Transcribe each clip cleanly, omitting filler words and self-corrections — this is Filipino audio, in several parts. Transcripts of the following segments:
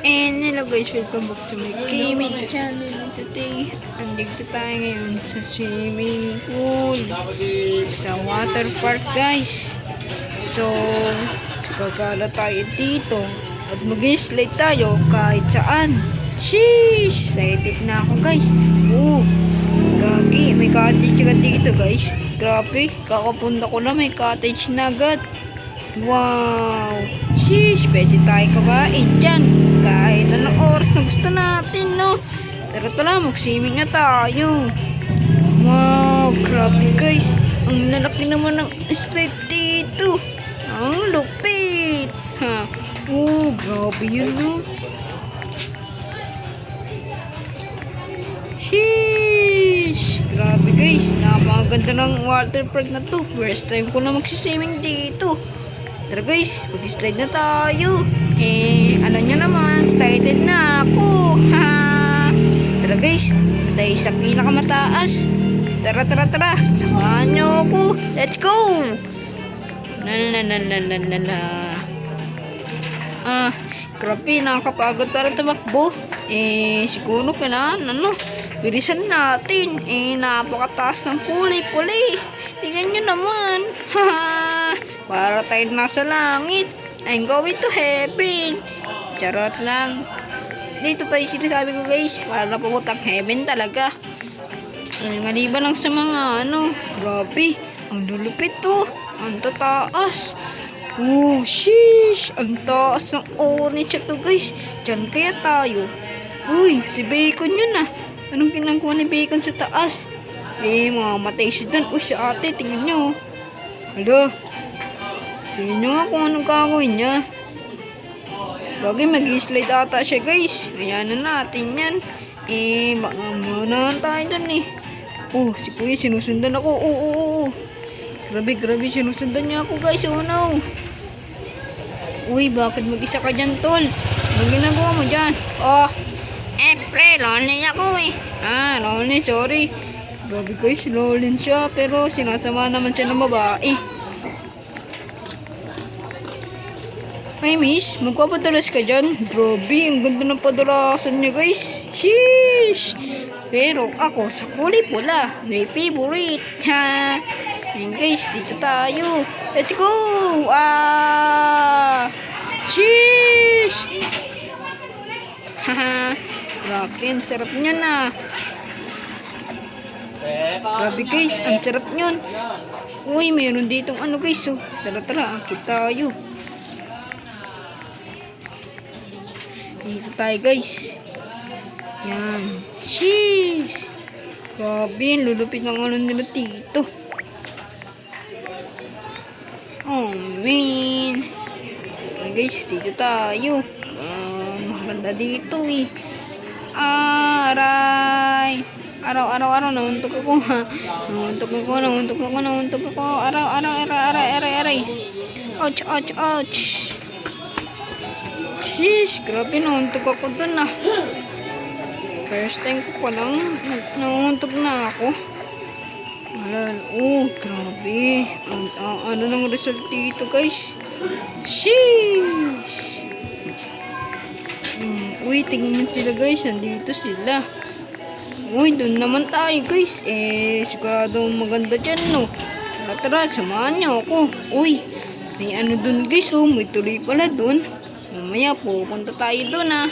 And hello guys, welcome back to my gaming channel. Today, andito tayo ngayon sa swimming pool, sa water park guys. So, gagala tayo dito at mag-slide tayo kahit saan. Sheesh! Excited na ako guys. Gagi, may cottage agad dito guys. Grabe, kakapunta ko na may cottage na agad. Wow! Sheesh! Pwede tayo kabain dyan. Kahit anong oras na gusto natin, no? Tara, mag-swimming na tayo. Wow! Grabe guys. Ang lalaki naman ng slide dito. Ang lupit. Ha? Grabe yun, no? Sheesh! Grabe guys. Napakaganda ng water park na to. First time ko na mag-swimming dito. Tara guys, mag-slide na tayo. Ano nyo naman, excited na ako. Tara guys, tayo sa pinakamataas. Tara, samahan nyo ako. Let's go! Grabe, nakakapagod para tumakbo. Siguro kailangan, bilisan natin. Napakataas ng kulay puli. Tingnan nyo naman. Para tayo nasa langit. I'm going to heaven. Charot lang. Dito tayo sinasabi ko guys. Para napabutang heaven talaga. Maliban lang sa mga grabe. Ang lulupit to. Ang tataas. Sheesh. Ang taas ng orange to guys. Diyan kaya tayo. Uy, si Bacon yun ah. Anong ginagawa ni Bacon sa taas? Mamamatay siya dun. Uy, si ate, tingnan nyo. Hala. Tingnan nyo nga kung anong gagawin niya. Bagay, mag-slide ata siya guys. Ayan na natin yan. Baka maunahan tayo dun eh. Si Kuya, sinusundan ako. Grabe, sinusundan niya ako guys. Oh no. Uy, bakit mag-isa ka dyan, tol? Anong ginagawa mo dyan? Pre, lonely ako eh. Lonely, sorry. Grabe guys, lonely siya. Pero sinasama naman siya ng babae. Ay miss, magpapadalas ka dyan. Grabe, ang ganda ng padalasan niya guys. Sheesh! Pero ako sa kulay pula, may favorite. Ayan guys, dito tayo. Let's go! Sheesh! Grabe, ang sarap niya na. Grabe guys, ang sarap niyon. Uy, mayroon ditong guys. Tara, akit tayo. Dito tayo guys. Yan. Sheesh. Grabe, lulupit ng nila dito. Oh man. Guys, dito tayo. Maganda dito eh. Aray. Araw-araw nauntok ako ha. Nauntok ako. Aray. Ouch. Sheesh, grabe, nauntok ako dun ah. First time ko palang nauntok na ako. Grabe. Ano nang result dito guys? Sheesh. Uy, tingnan sila guys. Nandito sila. Uy, doon naman tayo guys. Sigurado maganda dyan no. Tara, samahan niyo ako. Uy, may dun guys. May tuloy pala dun. Mamaya pupunta tayo doon ah.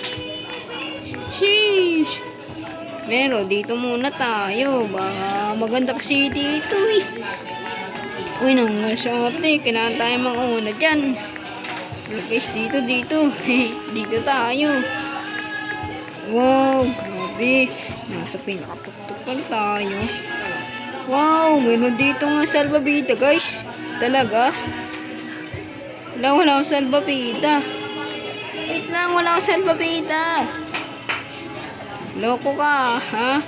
Sheesh. Pero dito muna tayo. Baka maganda kasi dito eh. Uy, nang masyate. Kailangan tayo manguna dyan. Pero guys, dito. Dito tayo. Wow, grabe. Nasa pinakatuktok pa tayo. Wow, meron dito nga salbabida guys. Talaga? Wala akong salbabida. Wait lang, wala akong salbabida. Loko ka, ha?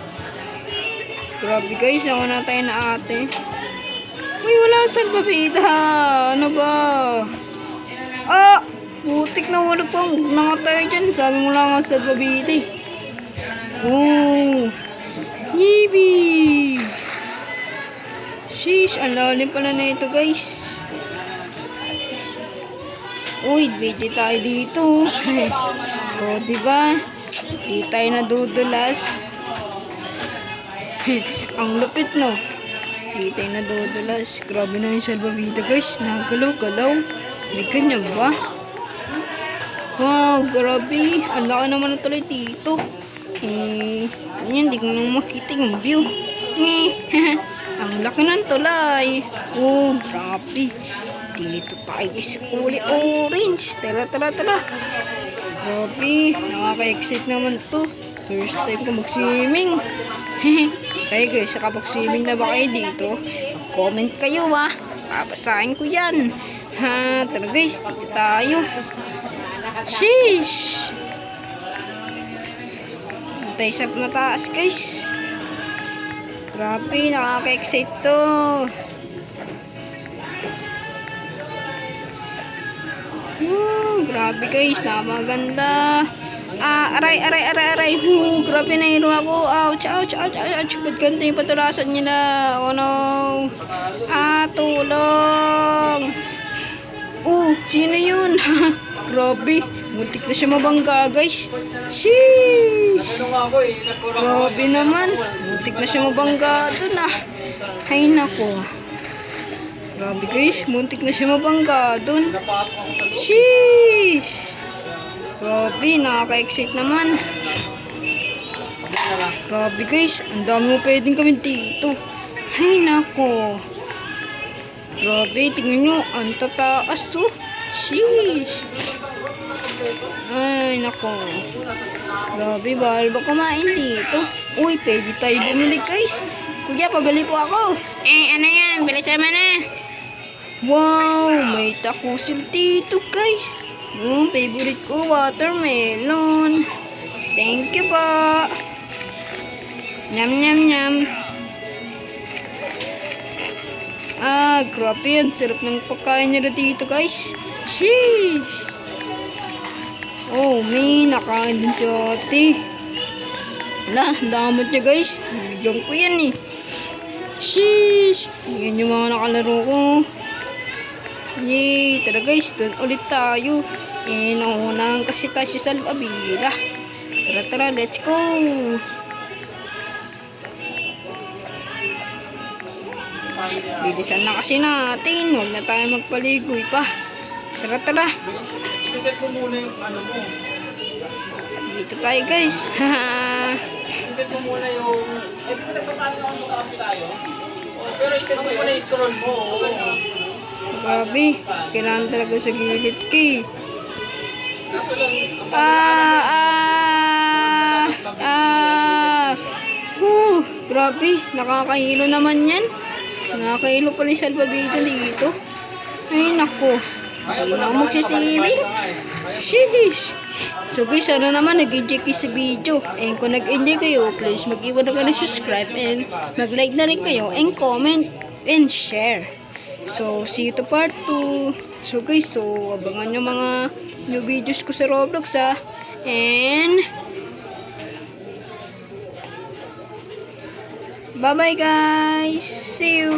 Grabe guys, nauna tayo na ate. Uy, wala akong salbabida. Ano ba? Butik na wala pa. Nangatay dyan. Sabi mo lang ang salbabida eh. Yibi! Sheesh, ang lalim pala na ito guys. Uy, pwede tayo dito. O, diba? Di tayo nadudulas. Ang lupit, no? Di tayo nadudulas. Grabe na yung salbavida, guys. Nagalaw-galaw. May ganyan ba? Wow, grabe. Ang laki naman na tuloy dito. Ganyan, di ko nang makita yung view. Ang laki ng tulay. Oh, grabe. Dito tayo sa kulay orange. Tara. Grabe, nakaka-excite naman to. First time ko mag-swimming. Kaya guys, kapag-swimming na ba kayo dito? Mag-comment kayo babasahin ko yan. Tara guys, dito tayo. Sheesh! Tayo sa mataas guys. Grabe, nakaka-excite to. Grabe guys, napaganda. Aray. Grabe na hilo ako. Ouch. Ba't ganito yung patulasan nila? Oh no. Tulong. Sino yun? Grabe. Muntik na siya mabangga guys. Sheesh. Grabe naman. Muntik na siya mabangga dun Ay nako. Grabe guys, muntik na siya mabangga dun. Sheesh! Grabe, nakaka-excite naman. Grabe guys, ang dami mo pwedeng gawin dito. Ay nako. Grabe, tingnan nyo, ang tataas Sheesh! Ay nako. Grabe, bawal ba kumain dito? Uy, pwede tayo bumili guys. Kuya, pabili po ako. Ano yan? Bilisan mo na. Wow, may takusil dito guys. Favorite ko, watermelon. Thank you po. Nyam. Grabe yan. Sarap ng pagkain nila dito guys. Sheesh. May nakain din si ate. Damot niya guys. Nabigyan ko yan Sheesh. Yan yung mga nakalaro ko. Yay! Tara guys, doon ulit tayo. Nauunahan kasi tayo sa salbabida. Tara, let's go! Bilisan na kasi natin. Huwag na tayo magpaligoy pa. Tara. Iset mo muna yung mo. Dito tayo guys. Iset mo muna yung... Di ba nagpapano ako magkakapi tayo? Pero iset mo muna yung scroll mo. Grabe, kailangan talaga sa gilid kay. Grabe, nakakahilo naman yan. Nakakahilo pala yung salbabida dito. Ay nako, hindi na ako magsisibing. Sheesh. So guys, sana naman nag-enjoy kayo sa video. And kung nag-enjoy kayo, please mag-iwan na kayo ng subscribe and mag-like na rin kayo and comment and share. So, see you to part 2. So guys, abangan nyo mga new videos ko sa Roblox And bye bye guys. See you.